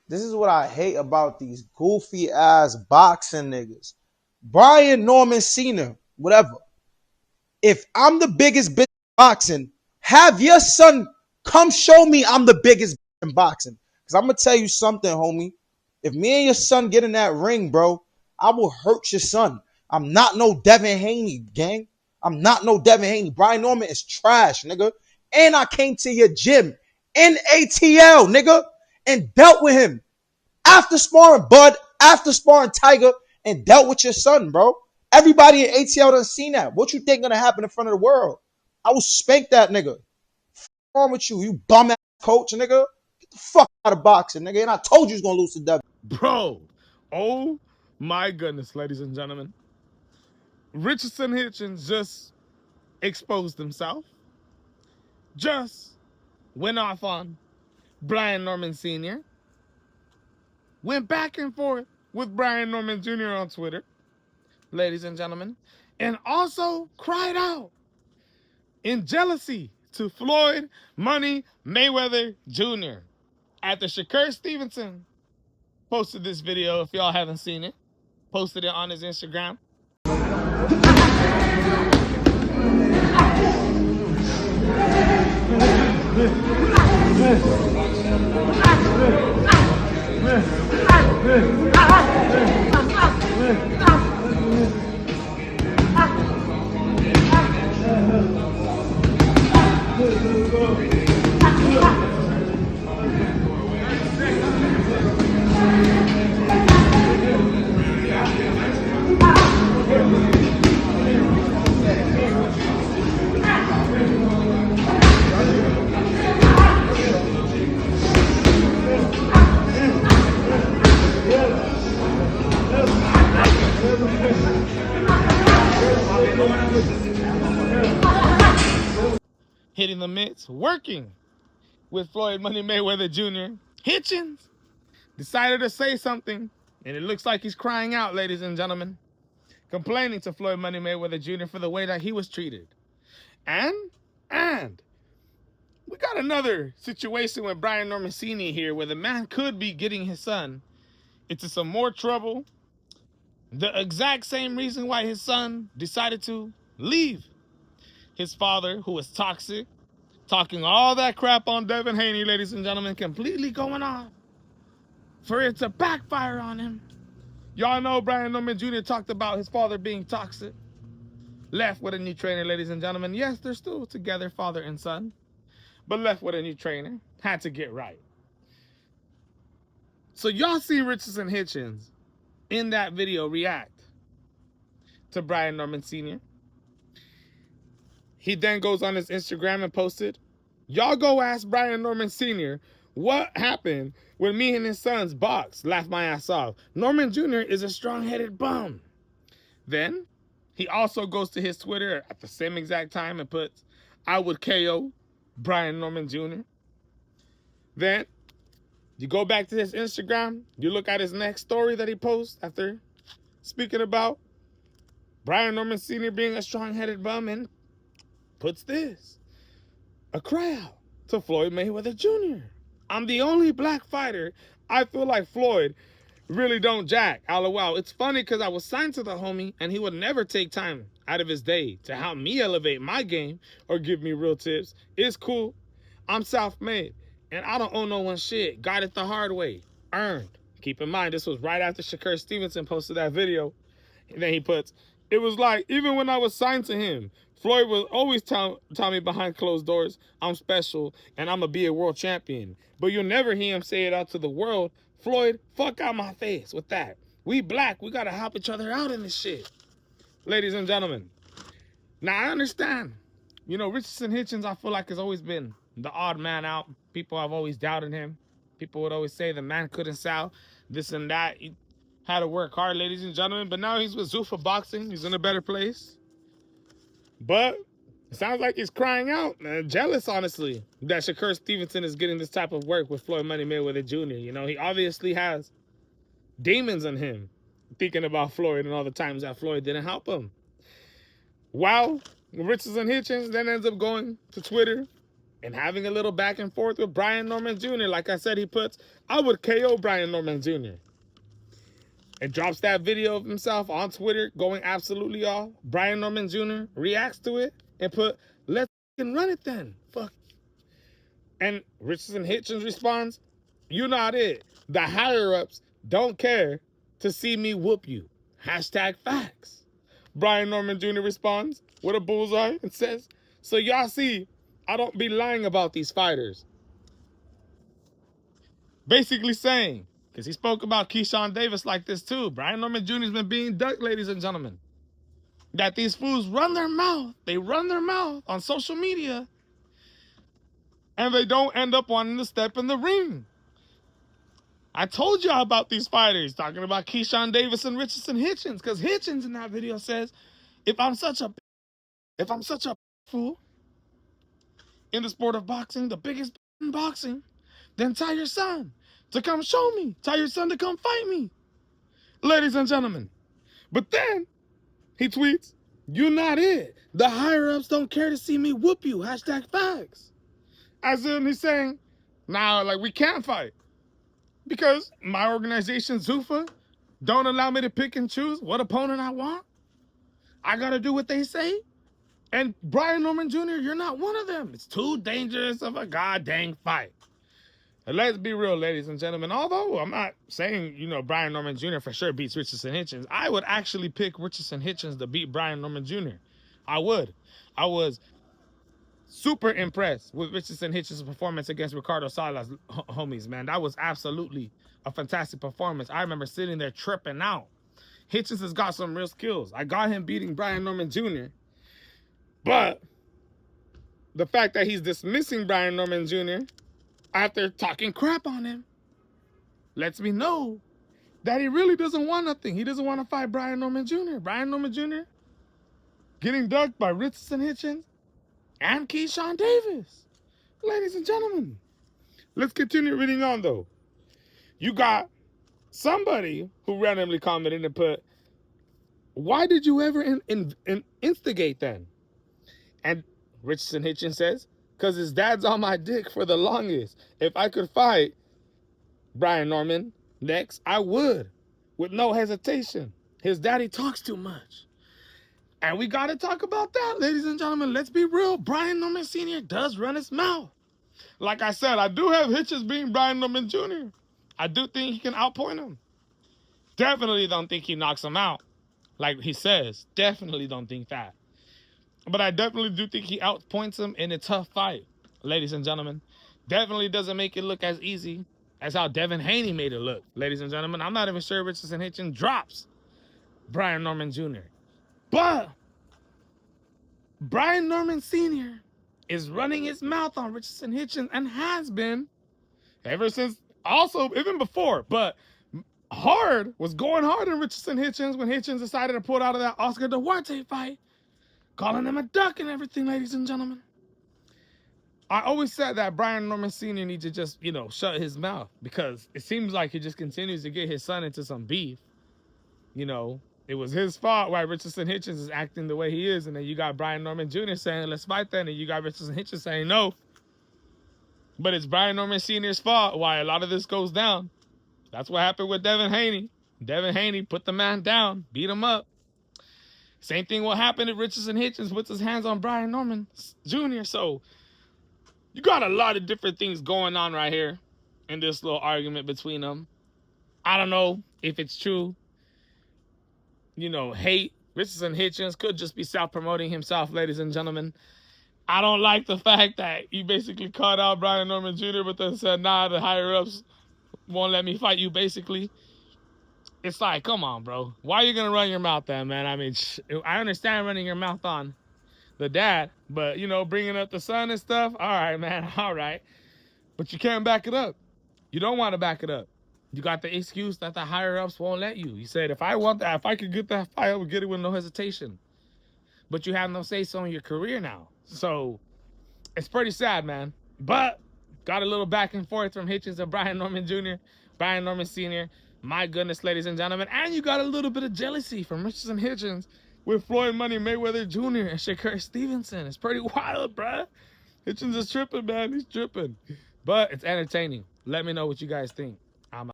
This is what I hate about these goofy ass boxing niggas. Brian Norman Sr., whatever. If I'm the biggest bitch in boxing, have your son come show me I'm the biggest bitch in boxing. Because I'm going to tell you something, homie. If me and your son get in that ring, bro, I will hurt your son. I'm not no Devin Haney, gang. I'm not no Devin Haney. Brian Norman is trash, nigga. And I came to your gym in ATL, nigga, and dealt with him. After sparring Bud, after sparring Tiger, and dealt with your son, bro. Everybody in ATL done seen that. What you think gonna happen in front of the world? I will spank that nigga. What's wrong with you? You bum ass coach, nigga. Get the fuck out of boxing, nigga. And I told you was gonna lose to W. Bro, oh my goodness, ladies and gentlemen. Richardson Hitchens just exposed himself. Just went off on Brian Norman Sr. Went back and forth with Brian Norman Jr. on Twitter, ladies and gentlemen. And also cried out in jealousy to Floyd Money Mayweather Jr. After Shakur Stevenson posted this video, if y'all haven't seen it, posted it on his Instagram. Hitting the mitts, working with Floyd Money Mayweather Jr. Hitchins decided to say something, and it looks like he's crying out, ladies and gentlemen, complaining to Floyd Money Mayweather Jr. for the way that he was treated. And we got another situation with Brian Norman Sr. here where the man could be getting his son into some more trouble. The exact same reason why his son decided to leave his father, who was toxic, talking all that crap on Devin Haney, ladies and gentlemen, completely going off for it to backfire on him. Y'all know Brian Norman Jr. talked about his father being toxic. Left with a new trainer, ladies and gentlemen. Yes, they're still together, father and son, but left with a new trainer. Had to get right. So y'all see Richardson Hitchens in that video react to Brian Norman Sr. He then goes on his Instagram and posted, y'all go ask Brian Norman Sr. what happened when me and his sons boxed. Laugh my ass off. Norman Jr. is a strong-headed bum. Then he also goes to his Twitter at the same exact time and puts, I would KO Brian Norman Jr. Then you go back to his Instagram, you look at his next story that he posts after speaking about Brian Norman Sr. being a strong-headed bum, and puts this, a cry out to Floyd Mayweather Jr. I'm the only black fighter I feel like Floyd really don't jack. LOL. It's funny because I was signed to the homie and he would never take time out of his day to help me elevate my game or give me real tips. It's cool. I'm self-made and I don't owe no one shit. Got it the hard way. Earned. Keep in mind, this was right after Shakur Stevenson posted that video. And then he puts, it was like, even when I was signed to him, Floyd will always tell me behind closed doors, I'm special and I'm going to be a world champion. But you'll never hear him say it out to the world. Floyd, fuck out my face with that. We black. We got to help each other out in this shit. Ladies and gentlemen. Now, I understand. You know, Richardson Hitchens, I feel like, has always been the odd man out. People have always doubted him. People would always say the man couldn't sell this and that. He had to work hard, ladies and gentlemen. But now he's with Zuffa Boxing. He's in a better place. But it sounds like he's crying out. Jealous, honestly, that Shakur Stevenson is getting this type of work with Floyd Money Mayweather Jr. You know, he obviously has demons in him, thinking about Floyd and all the times that Floyd didn't help him. While Richardson Hitchens then ends up going to Twitter and having a little back and forth with Brian Norman Jr. Like I said, he puts, I would KO Brian Norman Jr. and drops that video of himself on Twitter going absolutely off. Brian Norman Jr. reacts to it and put, let's run it then. Fuck. And Richardson Hitchens responds, you're not it. The higher-ups don't care to see me whoop you. Hashtag facts. Brian Norman Jr. responds with a bullseye and says, so y'all see, I don't be lying about these fighters. Basically saying, because he spoke about Keyshawn Davis like this too. Brian Norman Jr. has been being ducked, ladies and gentlemen. That these fools run their mouth. They run their mouth on social media. And they don't end up wanting to step in the ring. I told y'all about these fighters, talking about Keyshawn Davis and Richardson Hitchens, because Hitchens in that video says, if I'm such a fool in the sport of boxing, the biggest in boxing, then tell your son to come show me. Tell your son to come fight me. Ladies and gentlemen. But then he tweets, you're not it. The higher-ups don't care to see me whoop you. Hashtag facts. As in he's saying, now, like, we can't fight. Because my organization, Zuffa, don't allow me to pick and choose what opponent I want. I got to do what they say. And Brian Norman Jr., you're not one of them. It's too dangerous of a goddamn fight. And let's be real, ladies and gentlemen. Although I'm not saying, Brian Norman Jr. for sure beats Richardson Hitchens, I would actually pick Richardson Hitchens to beat Brian Norman Jr. I would. I was super impressed with Richardson Hitchens' performance against Ricardo Sala's homies, man. That was absolutely a fantastic performance. I remember sitting there tripping out. Hitchens has got some real skills. I got him beating Brian Norman Jr., but the fact that he's dismissing Brian Norman Jr. after talking crap on him lets me know that he really doesn't want nothing. He doesn't want to fight Brian Norman Jr. Brian Norman Jr. getting ducked by Richardson Hitchens and Keyshawn Davis. Ladies and gentlemen, let's continue reading on, though. You got somebody who randomly commented and put, why did you ever instigate then? And Richardson Hitchens says, because his dad's on my dick for the longest. If I could fight Brian Norman next, I would, with no hesitation. His daddy talks too much. And we got to talk about that, ladies and gentlemen. Let's be real. Brian Norman Sr. does run his mouth. Like I said, I do have Hitchens being Brian Norman Jr. I do think he can outpoint him. Definitely don't think he knocks him out, like he says. Definitely don't think that. But I definitely do think he outpoints him in a tough fight, ladies and gentlemen. Definitely doesn't make it look as easy as how Devin Haney made it look, ladies and gentlemen. I'm not even sure Richardson Hitchens drops Brian Norman Jr. But Brian Norman Sr. is running his mouth on Richardson Hitchens and has been ever since, also even before, but was going hard on Richardson Hitchens when Hitchens decided to pull out of that Oscar Duarte fight, calling him a duck and everything, ladies and gentlemen. I always said that Brian Norman Sr. needs to just, shut his mouth, because it seems like he just continues to get his son into some beef. It was his fault why Richardson Hitchens is acting the way he is, and then you got Brian Norman Jr. saying, let's fight then, and you got Richardson Hitchens saying no. But it's Brian Norman Sr.'s fault why a lot of this goes down. That's what happened with Devin Haney. Devin Haney put the man down, beat him up. Same thing will happen if Richardson Hitchens puts his hands on Brian Norman Jr. So you got a lot of different things going on right here in this little argument between them. I don't know if it's true. Hate. Richardson Hitchens could just be self-promoting himself, ladies and gentlemen. I don't like the fact that he basically called out Brian Norman Jr., but then said, nah, the higher-ups won't let me fight you, basically. It's like, come on, bro. Why are you going to run your mouth then, man? I mean, I understand running your mouth on the dad, but, bringing up the son and stuff, all right, man, all right. But you can't back it up. You don't want to back it up. You got the excuse that the higher-ups won't let you. You said, if I could get that fight, I would get it with no hesitation. But you have no say-so in your career now. So it's pretty sad, man. But got a little back and forth from Hitchens and Brian Norman Jr., Brian Norman Sr. My goodness, ladies and gentlemen. And you got a little bit of jealousy from Richardson Hitchens with Floyd Money Mayweather Jr. and Shakur Stevenson. It's pretty wild, bruh. Hitchins is tripping, man. He's tripping. But it's entertaining. Let me know what you guys think. I'm